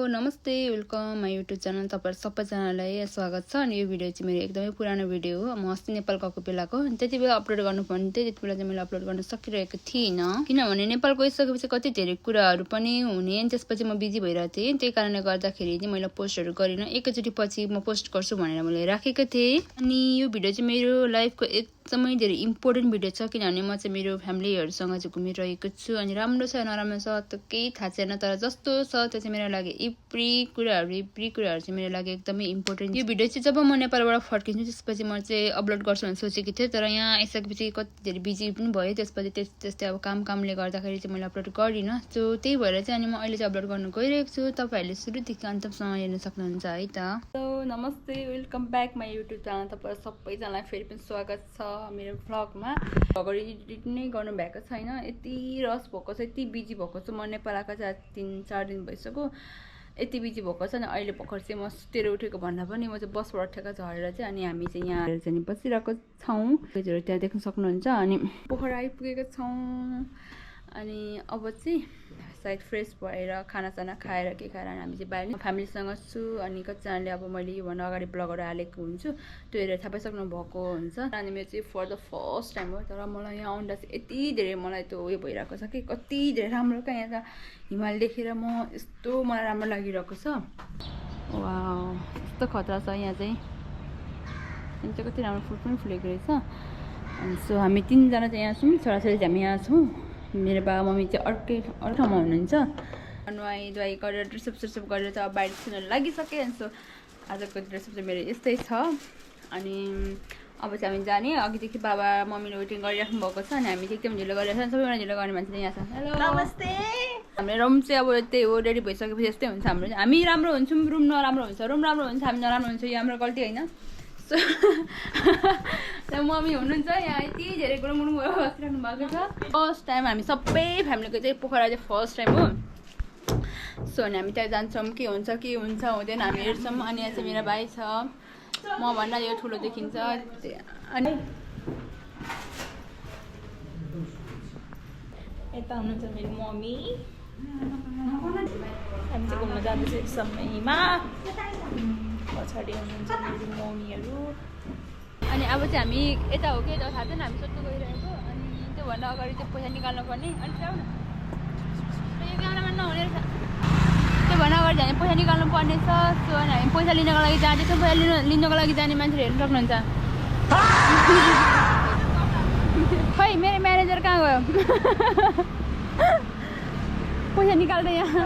नमस्ते welcome my YouTube channel तपाईहरु सबैजनालाई स्वागत छ। अनि यो भिडियो चाहिँ मेरो एकदमै पुरानो भिडियो हो। म अस्ति नेपाल गएको बेलाको त्यति बेला अपलोड गर्नुपर्ने थियो, त्यति बेला चाहिँ मैले अपलोड गर्न सकिरहेको थिइनँ किनभने नेपाल गइसकेपछि कति धेरै कुराहरू पनि हुने, त्यसपछि म बिजी भइरहेको थिएँ। त्यही कारणले गर्दाखेरि चाहिँ मैले पोस्टहरू गरिनँ। एकैचोटि पछि म पोस्ट गर्छु भनेर मैले राखेको थिएँ। अनि यो भिडियो चाहिँ मेरो लाइफको एकदमै धेरै इम्पोर्टेन्ट भिडियो छ किनभने म चाहिँ मेरो फ्यामिलीहरूसँग चाहिँ घुमिरहेको छु। अनि राम्रो छ नराम्रो छ त केही थाहा छैन, तर जस्तो छ त्यो चाहिँ मेरो लागि एभ्री कुराहरू चाहिँ मेरो लागि एकदमै इम्पोर्टेन्ट। यो भिडियो चाहिँ जब म नेपालबाट फर्किन्छु त्यसपछि म चाहिँ अपलोड गर्छु भनेर सोचेको थिएँ, तर यहाँ आइसकेपछि कति धेरै बिजी पनि भयो। त्यसपछि त्यस्तै अब कामले गर्दाखेरि चाहिँ मैले अपलोड गरिनँ। सो त्यही भएर चाहिँ अनि म अहिले चाहिँ अपलोड गर्न गइरहेको छु। तपाईँहरूले सुरुदेखि अन्तसम्म हेर्न सक्नुहुन्छ है त। नमस्ते welcome back my YouTube channel. तपाईँहरू सबैजनालाई फेरि पनि स्वागत छ मेरो भ्लगमा। भर्खर एडिट नै गर्नु भएको छैन, यति रस भएको छ, यति बिजी भएको छु। म नेपाल आएको चाहिँ 3-4 दिन भइसक्यो, यति बिजी भएको छ। अनि अहिले भर्खर चाहिँ म सुतेर उठेको भन्दा पनि म चाहिँ बसबाट ठेक्का झरेर चाहिँ अनि हामी चाहिँ यहाँ चाहिँ बसिरहेको छौँ। त्यहाँ देख्न सक्नुहुन्छ। अनि पोखरा आइपुगेको छौँ। अनि अब चाहिँ सायद फ्रेस भएर खानासाना खाएर के खाएर हामी चाहिँ बाहिर फ्यामिलीसँग छु। अनि कतिजनाले अब मैले योभन्दा अगाडि ब्लगहरू हालेको हुन्छु त्यो हेरेर थाहा पाइसक्नु भएको हुन्छ। अनि मेरो चाहिँ फर द फर्स्ट टाइम हो, तर मलाई यहाँ आउँदा चाहिँ यति धेरै मलाई त्यो उयो भइरहेको छ कि कति धेरै राम्रो क्या। यहाँ त हिमाल देखेर म यस्तो मलाई राम्रो लागिरहेको छ। वाउ यस्तो खतरा छ यहाँ चाहिँ कति राम्रो फुल पनि फुलेको रहेछ। अनि सो हामी 3जना चाहिँ यहाँ छौँ, छोराछोरी चाहिँ हामी यहाँ छौँ। मेरो बाबा मम्मी चाहिँ अर्कै ठाउँमा हुनुहुन्छ। नुहाई धुवाई गरेर ड्रेसअप गरेर चाहिँ अब बाहिर छिर्न लागिसकेँ। अनि सो आजको ड्रेसअप चाहिँ मेरो यस्तै छ। अनि अब चाहिँ हामी जाने, अघिदेखि बाबा मम्मीले वेटिङ गरिराख्नु भएको छ। अनि हामी चाहिँ एकदम ढिलो गरिरहेको छ। सबैजना ढिलो गर्ने मान्छे यहाँ छ। हेलो नमस्ते। हाम्रो रुम चाहिँ अब त्यही हो, रेडी भइसकेपछि यस्तै हुन्छ हाम्रो। हामी राम्रो हुन्छौँ, रुम नराम्रो हुन्छ, रुम राम्रो हुन्छ हामी नराम्रो हुन्छ, यो हाम्रो गल्ती होइन। सो मम्मी हुनुहुन्छ यहाँ, यति धेरै गुरुङ बसिराख्नु भएको छ। फर्स्ट टाइम हामी सबै फ्यामिलीको चाहिँ पोखरा चाहिँ फर्स्ट टाइम हो। सो अनि हामी त्यहाँ जान्छौँ, के हुन्छ हुँदैन हामी हेर्छौँ। अनि यहाँ चाहिँ मेरो भाइ छ, म भन्दा यो ठुलो देखिन्छ। अनि यता हुनुहुन्छ मेरो मम्मी, हामी चाहिँ घुम्न जाँदैछ यस समयमा। पछाडि हुनुहुन्छ मेरो मम्मीहरू। अनि अब चाहिँ हामी यता हो कि यता थाहा छैन, हामी सोध्नु गइरहेको। अनि त्योभन्दा अगाडि चाहिँ पैसा निकाल्नु पर्ने। अनि जाउँ न, यो क्यामेरामा नहुने रहेछ। त्योभन्दा अगाडि हामी पैसा निकाल्नु पर्ने छ। सो अनि हामी पैसा लिनको लागि जाँदैछौँ। पैसा लिनको लागि जाने मान्छेहरू हेर्नु सक्नुहुन्छ। खै मेरो म्यानेजर कहाँ गयो? पैसा निकाल्दै यहाँ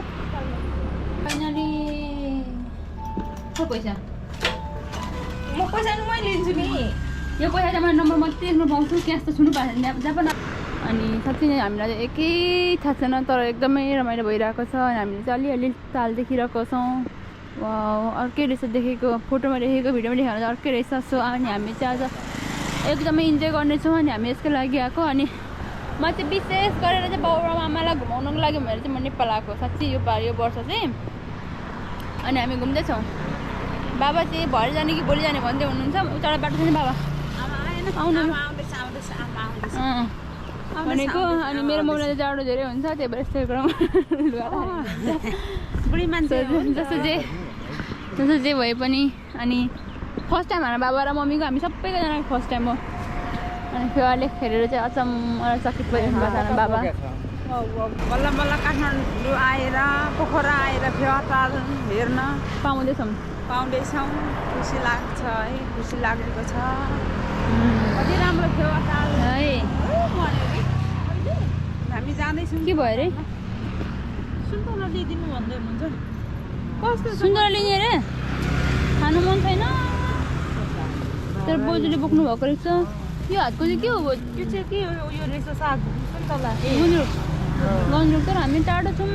फाइनली पैसा म पैसा मै लिन्छु नि। यो पैसा चाहिँ मैले नम्बर मात्रै देख्नु पाउँछु, क्यास त छुनु पाएन जहाँ पनि। अनि साँच्चै नै हामीलाई एकै थाहा छैन, तर एकदमै रमाइलो भइरहेको छ। अनि हामीले चाहिँ अलिअलि ताल देखिरहेको छौँ। अर्कै रहेछ देखेको, फोटोमा देखेको भिडियोमा देखेको चाहिँ अर्कै रहेछ। सो अनि हामी चाहिँ आज एकदमै इन्जोय गर्नेछौँ। अनि हामी यसको लागि आएको। अनि म चाहिँ विशेष गरेर चाहिँ बाबुआमा आमालाई घुमाउनुको लागि भनेर चाहिँ म नेपाल आएको साँच्चै यो वर्ष चाहिँ। अनि हामी घुम्दैछौँ। बाबा चाहिँ भरे जाने कि भोलि जाने भन्दै हुनुहुन्छ। उता बाटो छ नि बाबा आउनु भनेको। अनि मेरो मम्मीलाई जाडो धेरै हुन्छ, त्यही भएर यस्तै बुढी मान्छे जस्तो जे भए पनि। अनि फर्स्ट टाइम हाम्रो बाबा र मम्मीको, हामी सबैजना फर्स्ट टाइम हो। अनि फेरि हेरेर चाहिँ चकित भइरहनु भएको छ बाबा। बल्ल बल्ल काठमाडौँ आएर पोखरा आएर फेरि हेर्न पाउँदैछौँ। खुसी लाग्छ है, खुसी लागेको छ। कति राम्रो थियो है। हामी जाँदैछौँ। के भयो अरे? सुन्तला लिइदिनु भन्दै हुनुहुन्छ। कस्तो सुन्तला लिने अरे? खानु मन छैन? तर बोजूले बोक्नु भएको रहेछ। यो हातको चाहिँ के हो? यो चाहिँ के हो? यो रहेछ साग सुन्तला गन्जुक। तर हामी टाढो छौँ।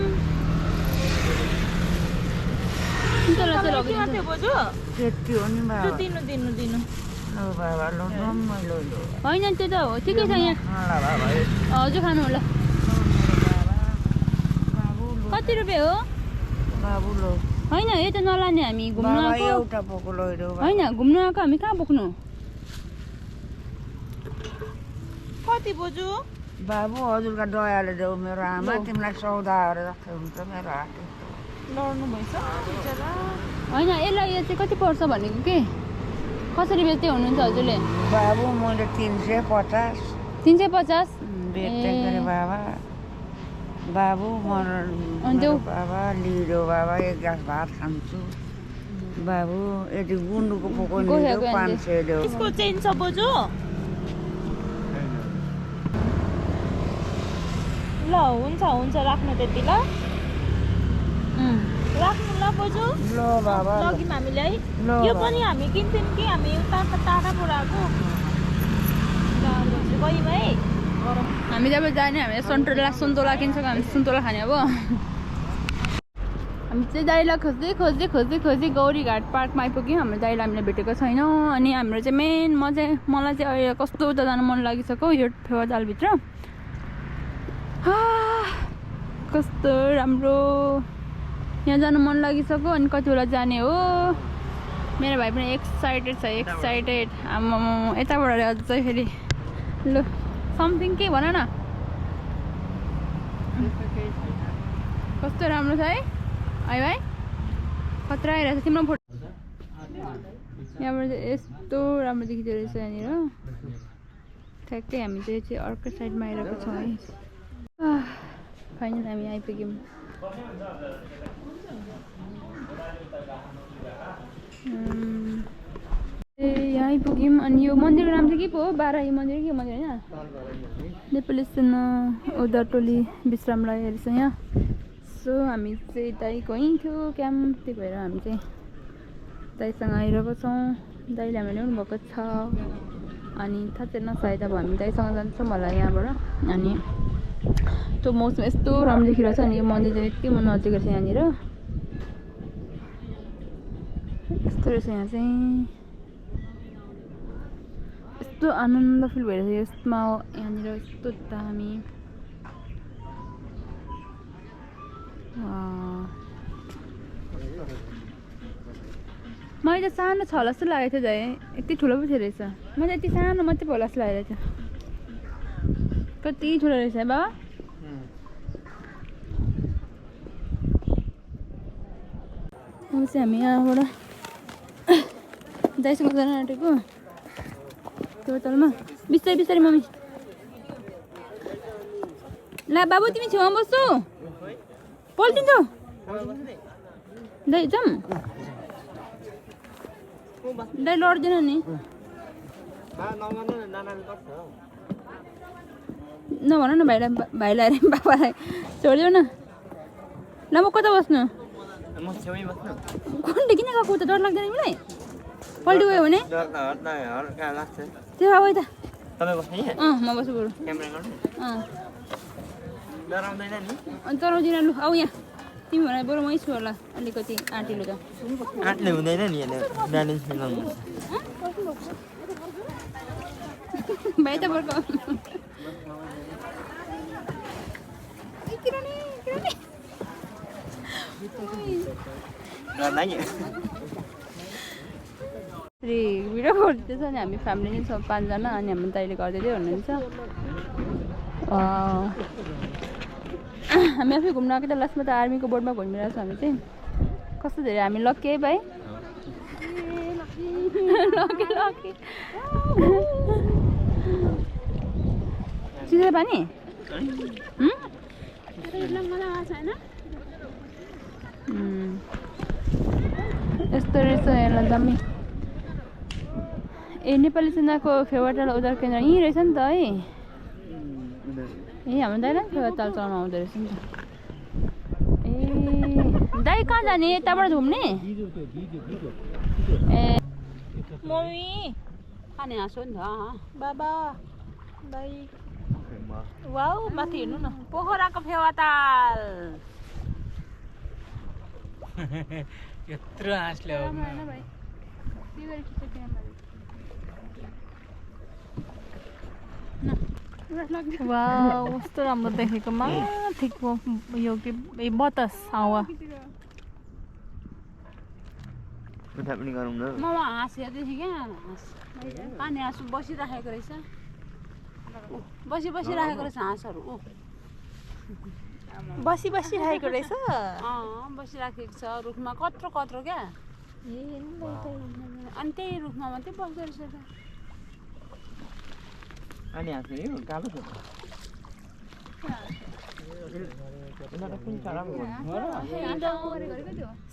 सुन्तला चाहिँ लगिदिनु बोजू त्यति हो नि बाबा। दिनु होइन त्यो त हो, ठिकै छ यहाँ। हजुर खानु होला। कति रुपियाँ हो? होइन यो त नलाने, हामी घुम्नु आएको होइन, घुम्नु आएको हामी कहाँ बोक्नु? कति बोजू? बाबु हजुरका दयाले देऊ मेरो आमा, तिमीलाई सौदा जस्तै हुन्छ मेरो हात। लड्नु भएछ बिचरा। होइन यसलाई यो चाहिँ कति पर्छ भनेको के कसरी बेच्दै हुनुहुन्छ हजुरले बाबु मैले 350 350 बेच्दै गरे बाबा बाबु मेरो बाबा लिडो बाबा एक ग्लास भात खान्छु बाबु यदि गुन्डुको पोको लिडो 500 देऊ यसको चेन छ बोजू ल हुन्छ राख्नु त्यति ल राख्नु ल बोजू ल बाबा लग्यौँ हामीले है यो पनि हामी किन्थ्यौँ कि हामी उता टाढाबाट आएको ल बोजू गयौँ है हामी जब जाने हामी सुन्तोला किन्छौँ हामी सुन्तोला खाने अब हामी चाहिँ दाइलाई खोज्दै गौरीघाट पार्कमा आइपुग्यौँ हाम्रो दाइलाई हामीले भेटेको छैनौँ अनि हाम्रो चाहिँ मलाई चाहिँ अहिले कस्तो उता जानु मन लागिसक्यो यो फेवा जालभित्र कस्तो राम्रो यहाँ जानु मन लागिसक्यो अनि कति बेला जाने हो मेरो भाइ पनि एक्साइटेड छ आम्मा यताबाट अझै फेरि लु समथिङ के भन न कस्तो राम्रो छ है भाइ खतरा आइरहेको छ तिम्रो फोटो यहाँबाट चाहिँ यस्तो राम्रो देखिँदो रहेछ यहाँनिर ठ्याक्कै हामी चाहिँ अर्को साइडमा आइरहेको छौँ है फाइनल हामी आइपुग्यौँ यहाँ आइपुग्यौँ अनि यो मन्दिरको नाम चाहिँ के पो हो बाराही मन्दिर के मन्दिर होइन नेपाली सेना उदाटोली विश्रामलाई रहेछ यहाँ सो हामी चाहिँ दाइ गयौँ थियो क्याम्प त्यही भएर हामी चाहिँ दाइसँग आइरहेको छौँ दाइले हामीले ल्याउनु भएको छ अनि थाहा छैन सायद अब हामी दाइसँग जान्छौँ होला यहाँबाट अनि त्यो मौसम यस्तो राम्रो देखिरहेको छ अनि यो मन्दिर चाहिँ यति मन नजिक रहेछ यहाँनिर यस्तो रहेछ यहाँ चाहिँ यस्तो आनन्द फिल भइरहेछ यसमा यहाँनिर यस्तो दामी मैले त सानो छ होला जस्तो लागेको थियो है यति ठुलो पो थियो रहेछ मैले यति सानो मात्रै होला जस्तो लागेको थियो कति ठुलो रहेछ है बाबा अब चाहिँ हामी यहाँबाट दाइसँग जान आँटेको त्यो तलमा बिस्तारै मम्मी ला बाबु तिमी छेउमा बस्छौ पल्टिन्छौ दाइ जाऊँ दाइ लड्दैन नि नभन न भाइलाई अरे बाबालाई छोडिदेऊ न ल म कता बस्नु कुन किन गएको त डर लाग्दैन तिमीलाई पल्टी गयो भने त्यो अब यता म बस्छु बरु अनि चलाउँदिन लु आऊ यहाँ तिमी भने बरु मै छु होला अलिकति आँटिलो त आँटले हुँदैन नि ब्यालेन्स मिलाउनु भाइ त बर्को भिडियो गर्दैछ नि हामी फ्यामिली नै छौँ 5 जना अनि हाम्रो दाइले गर्दै हुनुहुन्छ हामी आफै घुम्न आएको त लास्टमा त आर्मीको बोर्डमा घुमिरहेको छ हामी चाहिँ कस्तो धेरै हामी लकी है भाइ लकी चिसो पानी यस्तो रहेछ यसलाई दामी ए नेपाली सेनाको फेवाटाल उद्धार केन्द्र यहीँ रहेछ नि त है ए हाम्रो दाइलाई फेवाटाल चलाउनु आउँदो रहेछ नि त ए दाइ कहाँ जाने यताबाट घुम्ने ए मम्मी खाने हाँसो नि त बाबा दाइ वाउ माथि हेर्नु न पोखराको फेवाताल यत्रो हाँस ल्याउ वाउ कस्तो राम्रो देखेको माथिको यो के बतास हावा पनि गरौँ न म हाँस हेर्दै थिएँ क्या पानी हाँस बसिराखेको रहेछ बसिराखेको रहेछ हाँसहरू बसिरहेको रहेछ बसिराखेको छ रुखमा कत्रो कत्रो क्या अनि त्यही रुखमा मात्रै बस्दो रहेछ त अनि हाँस्ने यो कालो छ उनीहरू कुन चरा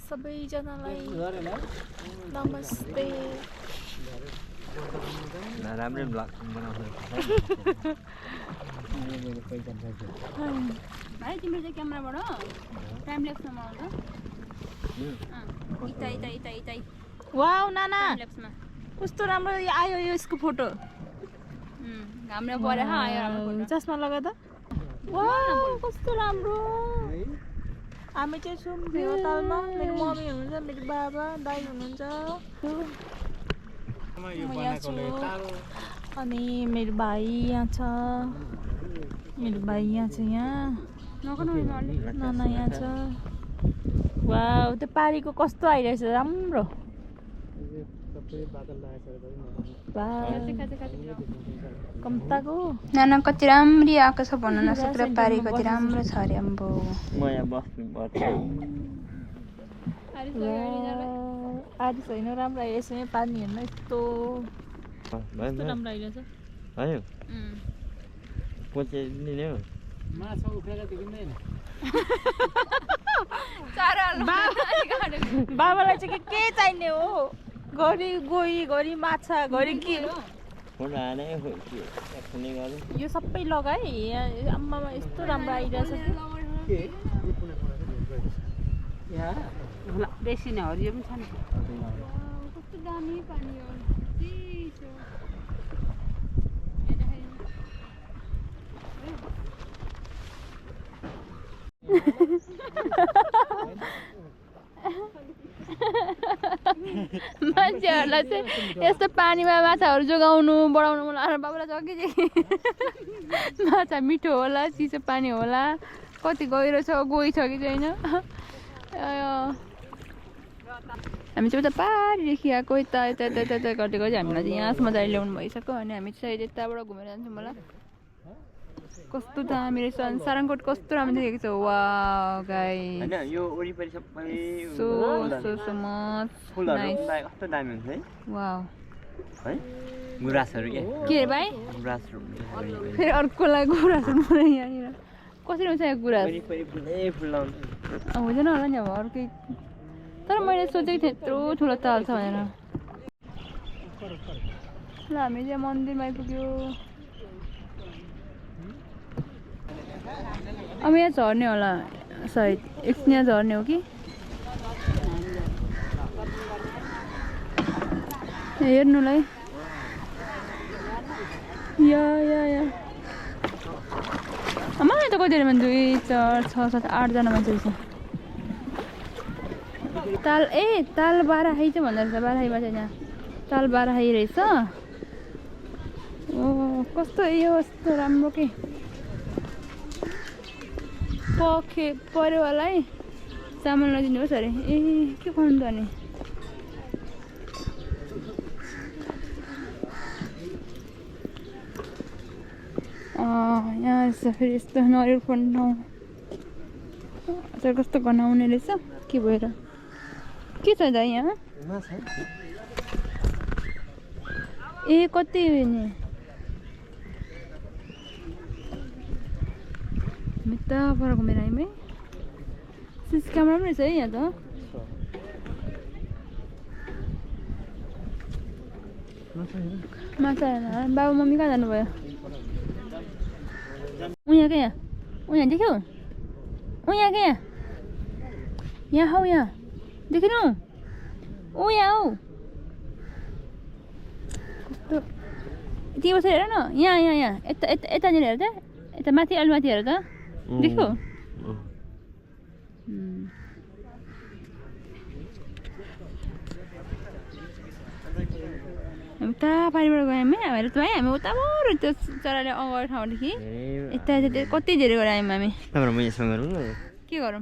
सबैजनालाई नमस्ते राम्रै ब्लग बनाउँछ भाइ तिम्रो चाहिँ क्यामेराबाट टाइम ल्याप्समा बनाउँछ इता इता इता इता वाउ नाना टाइम ल्याप्समा कस्तो राम्रो आयो यसको फोटो हाम्रो परे आयो हाम्रो फोटो चस्मा लगा त वाउ कस्तो राम्रो हामी चाहिँ छौँ भेवतालमा मेरो मम्मी हुनुहुन्छ मेरो बाबा दाइ हुनुहुन्छ म यहाँ छु अनि मेरो भाइ यहाँ छ मेरो भाइ यहाँ छ यहाँ नाना यहाँ छ वाउ त्यो पारीको कस्तो आइरहेछ राम्रो कम्ताको नाना कति राम्री आएको छ भन्नु न सुक्र पारी कति राम्रो छ अरे अम्बो म यहाँ बस्नु पर्छ आदि छैन राम्रो आइरहेछ नि पानी हेर्न यस्तो राम्रो आइरहेछ भयो पचाइदिने नि हो बाबालाई चाहिँ के चाहिने हो घरि गोही घरि माछा घरि के फोन हाने एक्सने गरे यो सबै लगाए यहाँ आम्मामा यस्तो राम्रो आइरहेछ बेसी नै हरियो पनि छ नि कस्तो दामी पानी हो मान्छेहरूलाई चाहिँ यस्तो पानीमा माछाहरू जोगाउनु बढाउनु मन लाग्छ बाबुलाई जग्गी माछा मिठो होला चिसो पानी होला कति गहिरो छ गई छ कि छैन हामी चाहिँ उता पारिदेखि आएको यता यता यता यता यता गर्दै गर्दै हामीलाई चाहिँ यहाँसम्म जारी ल्याउनु भइसक्यो अनि हामी चाहिँ यताबाट घुमेर जान्छौँ होला कस्तो दामी रहेछ अनि सारङकोट कस्तो राम्रो देखेको छ वा गाई हैन यो वरिपरि सबै सो मच फुलहरु कस्तो दामी हुन्छ है वाउ है गुराँसहरु के रे भाइ गुराँसहरु फेरि अर्कोलाई गुराँसहरु मलाई यहाँनिर कसरी हुन्छ यो गुराँस वरिपरि फुलै फुल लाउँछ हुँदैन होला नि अब अर्कै तर मैले सोचेको थिएँ यत्रो ठुलो ताल छ भनेर ल हामी चाहिँ मन्दिरमा आइपुग्यो अब यहाँ झर्ने होला सायद एकछिन यहाँ झर्ने हो कि हेर्नुलाई या मलाई त कति मान्छे 2 4 6 7 8 जना मान्छे छ ताल ताल बाराही चाहिँ भन्दो रहेछ बाराहीमा चाहिँ यहाँ ताल बाराही रहेछ ओ कस्तो यो यस्तो राम्रो के पर्यो होला है चामल नदिनुहोस् अरे के खुवाउनु त अनि यहाँ रहेछ फेरि यस्तो नरिवल फन्टाउ अचार कस्तो गनाउने रहेछ के भएर के छ दाइ यहाँ कति नि मिता पर घुमेर आयौँ है सिसी क्यामेरा पनि रहेछ है यहाँ त माछा हेर्न बाबा मम्मी कहाँ जानुभयो उहाँ क्या यहाँ देख्यौ यहाँ क्या यहाँ हौ यहाँ देखेनौ यहाँ हौ कस्तो यति बसेर हेर न यहाँ यतानिर हेर त यता माथि अलि माथि हेर त देख्यौ उता पारिबाट गयौँ है हामीहरू त है हामी उताबाट त्यो चराले अगाडि ठाउँदेखि यता कति धेरै गएर आयौँ हामी म यसमा गरौँ न के गरौँ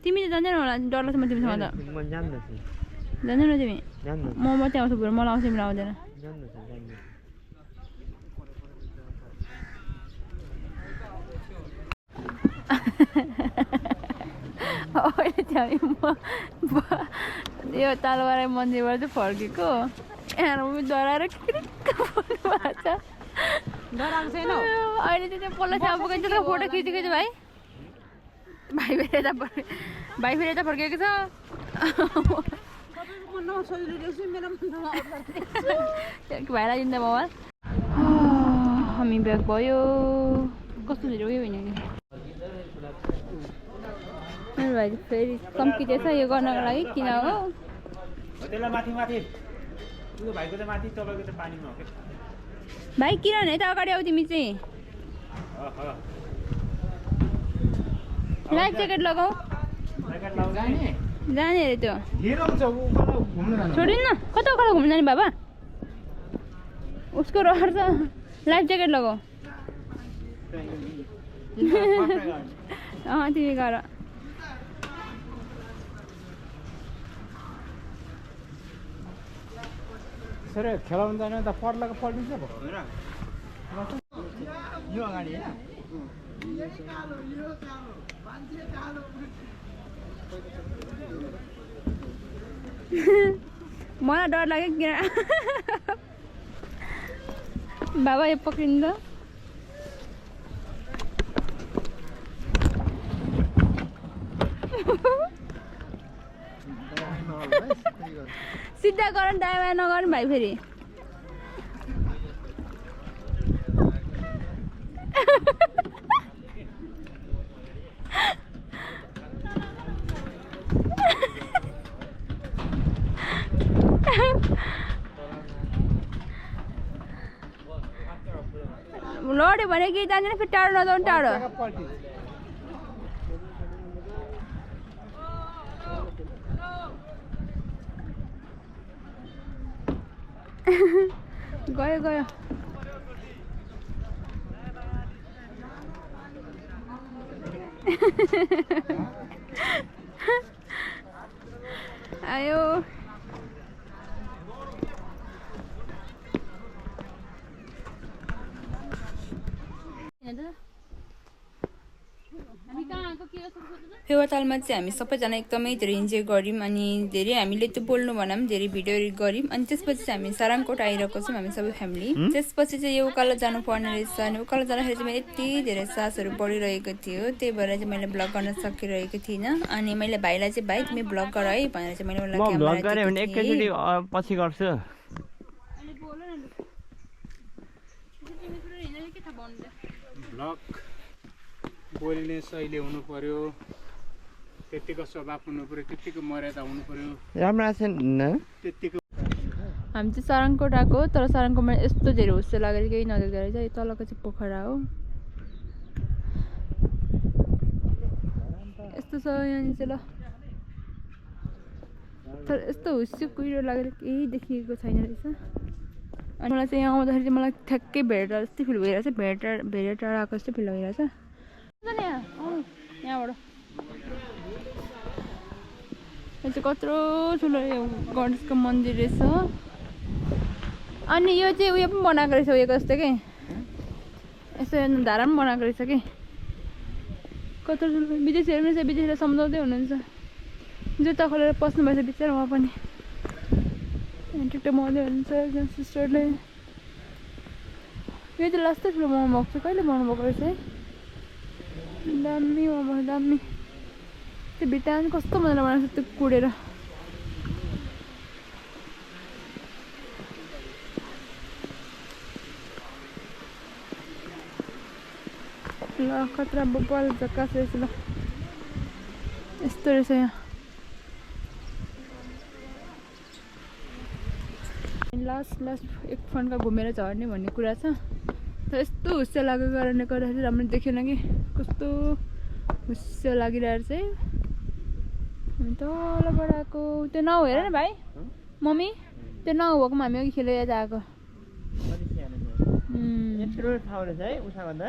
तिमी त जान्दैन होला डर लाग्छ म तिमीसँग त म जान्दैछु जान्दैन तिमी जान्दैछु म मात्रै आउँछु बरु मलाई आउँछ तिमीलाई आउँदैन अहिले चाहिँ यो तालवारा मन्दिरबाट चाहिँ फर्केको यहाँ डराएर क्रिक्क बोल्नु भएको छ अहिले चाहिँ पल्लो छेउमा पुगेको छ फोटो खिचेको छ भाइ भाइ फेरि यता फर्केको छ भाइलाई दिँदा मोबाइल हामी ब्याग भयो कस्तो धेरै उयो होइन कि मेरो भाइ फेरि कम्पिटेछ यो गर्नको लागि किन हो भाइ किन भने त अगाडि आऊ तिमी चाहिँ लाइफ ज्याकेट लगाऊ जाने अरे त्यो छोडिन् न कता उकालो घुम्नु जाने बाबा उसको रहर छ लाइफ ज्याकेट लगाऊ तिमी गर सर खेलाउनु जाने त पड्लाको पल्टिन्छ पो यो अगाडि मलाई डर लाग्यो किन बाबा यो पक्रिन्छ सिधा गर दायाँ नगर्नु भाइ फेरि लड्यो भने कि जाँदैन फेरि टाढो नजाउनु टाढो गयो गयो आयो फेवातालमा चाहिँ हामी सबैजना एकदमै धेरै इन्जोय गऱ्यौँ अनि धेरै हामीले त्यो बोल्नु भन्दा पनि धेरै भिडियो गऱ्यौँ अनि त्यसपछि चाहिँ हामी सारङकोट आइरहेको छौँ हामी सबै फ्यामिली त्यसपछि चाहिँ यो उकालो जानुपर्ने रहेछ अनि उकालो जाँदाखेरि चाहिँ मेरो यति धेरै सासहरू बढिरहेको थियो त्यही भएर चाहिँ मैले भ्लग गर्न सकिरहेको थिइनँ अनि मैले भाइलाई चाहिँ भाइ तिमी भ्लग गर है भनेर चाहिँ मैले पछि गर्छु ब्लग बोल्ने शैली हुनु पर्यो त्यतिको स्वभाव हुनु पर्यो त्यतिको मर्यादा हुनु पर्यो राम्रो छैन त्यतिको हामी चाहिँ सारङकोट आएको तर सारङकोटमा यस्तो धेरै हुस्से लागेर केही नदेख्दो रहेछ यो तलको चाहिँ पोखरा हो यस्तो छ यहाँनिर चाहिँ ल तर यस्तो हुस्से कुहिरो लागेर केही देखिएको छैन रहेछ अनि मलाई चाहिँ यहाँ आउँदाखेरि चाहिँ मलाई ठ्याक्कै भेटेर जस्तै फिल भइरहेछ भेटेर टाढा आएको जस्तै फिल भइरहेछ यहाँबाट यो चाहिँ कत्रो ठुलो गणेशको मन्दिर रहेछ अनि यो चाहिँ उयो पनि बनाएको रहेछ उयोको जस्तो कि यस्तो धारा पनि बनाएको रहेछ कि कत्रो ठुलो विदेशीहरू पनि छ विदेशीलाई सम्झाउँदै हुनुहुन्छ जुत्ता खोलेर पस्नु भएछ बिचरा उहाँ पनि टिकटक बनाउँदै हुनुहुन्छ एकजना सिस्टरले यो चाहिँ लास्टै ठुलो बनाउनु भएको छ कहिले बनाउनु भएको रहेछ है दामी मोमो दामी त्यो भित्ता पनि कस्तो मजाले बनाएको छ त्यो कुडेर ल खतरा बब्बल झक्कास रहेछ ल यस्तो रहेछ यहाँ लास्ट एक फन्का घुमेर झर्ने भन्ने कुरा छ तर यस्तो हुस्से लागेको कारणले गर्दाखेरि राम्रो देखेन कि कस्तो हुस्से लागिरहेको चाहिँ हामी तलबाट आएको त्यो नाउ हेर न भाइ मम्मी त्यो नाउ भएको हामी अघि खेलेर आएको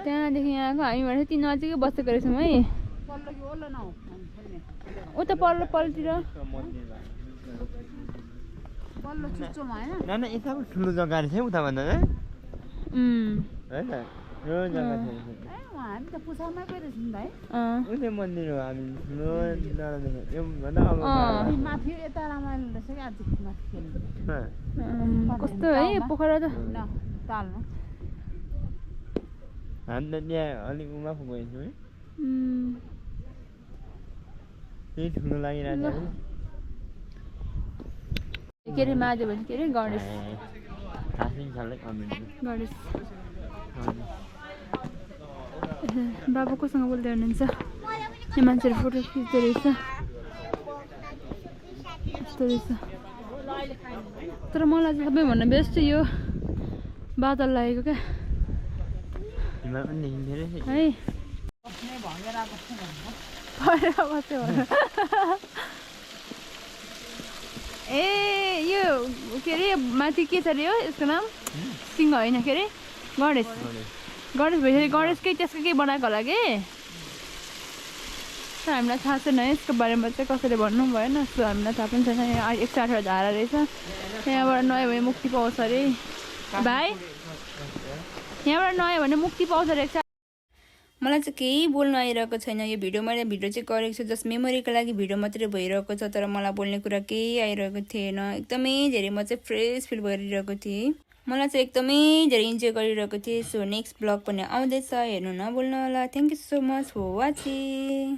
त्यहाँदेखि यहाँ आएको हामी भने तिन नजिकै बसेको रहेछौँ है उता पल्लोतिर ठुलो जग्गा रहेछ उता भन्दा यो जग्गा छ हामी त पुसाउमै गइरहेछ नि भाइ उतै मन्दिर हो हामी ठुलो डाँडा देख्यौँ यो भन्दा अब माथि यता रमाइलो रहेछ क्या आज माथि खेल्नु कस्तो है पोखरा त तालमा हामी त त्यहाँ अलिक उमाको गएछौँ है त्यही ठुलो लागिरहेको छ के अरे महादेव भने के अरे गणेश खासै छल्दै कमेन्ट गणेश बाबु कोसँग बोल्दै हुनुहुन्छ यो मान्छेहरू फोटो खिच्दो रहेछ यस्तो रहेछ तर मलाई चाहिँ सबैभन्दा बेस्ट यो बादल लागेको क्या हिमाल पनि देखिन्थ्यो रहेछ है भएर बस्यो भनेर ए यो के अरे माथि के छ अरे यो यसको नाम सिंह होइन के अरे गणेश गणेश भइसक्यो गणेशकै त्यसको केही बनाएको होला कि तर हामीलाई थाहा छैन है यसको बारेमा चाहिँ कसैले भन्नु भएन सो हामीलाई थाहा पनि छैन यहाँ 108 धारा रहेछ यहाँबाट नआयो भने मुक्ति पाउँछ अरे भाइ यहाँबाट नआयो भने मुक्ति पाउँछ अरे मलाई चाहिँ केही बोल्नु आइरहेको छैन यो मैले भिडियो चाहिँ गरेको छु जस्ट मेमोरीको लागि भिडियो मात्रै भइरहेको छ तर मलाई बोल्ने कुरा केही आइरहेको थिएन एकदमै धेरै म चाहिँ फ्रेस फिल गरिरहेको थिएँ मलाई चाहिँ एकदमै धेरै इन्जोय गरिरहेको थिएँ सो नेक्स्ट ब्लग पनि आउँदैछ हेर्नु नभुल्नु होला thank you so much for watching